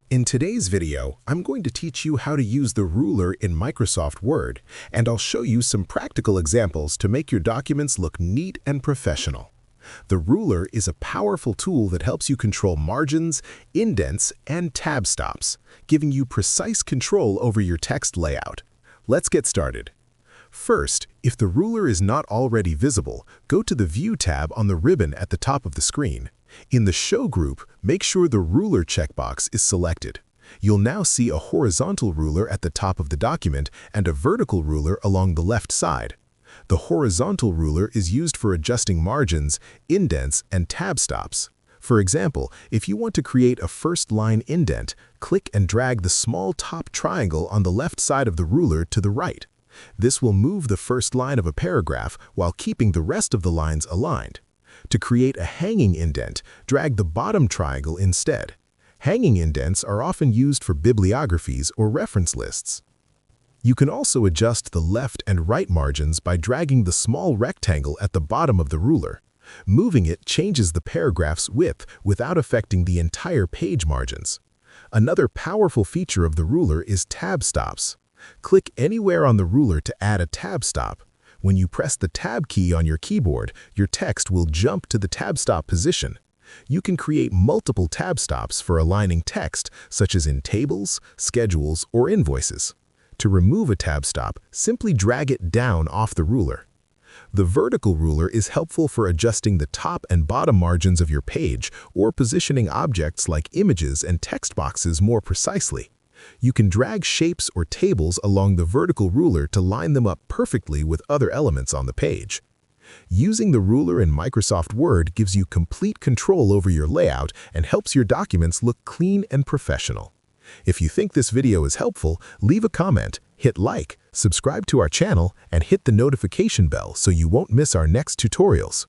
In today's video, I'm going to teach you how to use the ruler in Microsoft Word, and I'll show you some practical examples to make your documents look neat and professional. The ruler is a powerful tool that helps you control margins, indents, and tab stops, giving you precise control over your text layout. Let's get started. First, if the ruler is not already visible, go to the View tab on the ribbon at the top of the screen. In the Show group, make sure the Ruler checkbox is selected. You'll now see a horizontal ruler at the top of the document and a vertical ruler along the left side. The horizontal ruler is used for adjusting margins, indents, and tab stops. For example, if you want to create a first-line indent, click and drag the small top triangle on the left side of the ruler to the right. This will move the first line of a paragraph while keeping the rest of the lines aligned. To create a hanging indent, drag the bottom triangle instead. Hanging indents are often used for bibliographies or reference lists. You can also adjust the left and right margins by dragging the small rectangle at the bottom of the ruler. Moving it changes the paragraph's width without affecting the entire page margins. Another powerful feature of the ruler is tab stops. Click anywhere on the ruler to add a tab stop. When you press the Tab key on your keyboard, your text will jump to the tab stop position. You can create multiple tab stops for aligning text, such as in tables, schedules, or invoices. To remove a tab stop, simply drag it down off the ruler. The vertical ruler is helpful for adjusting the top and bottom margins of your page or positioning objects like images and text boxes more precisely. You can drag shapes or tables along the vertical ruler to line them up perfectly with other elements on the page. Using the ruler in Microsoft Word gives you complete control over your layout and helps your documents look clean and professional. If you think this video is helpful, leave a comment, hit like, subscribe to our channel, and hit the notification bell so you won't miss our next tutorials.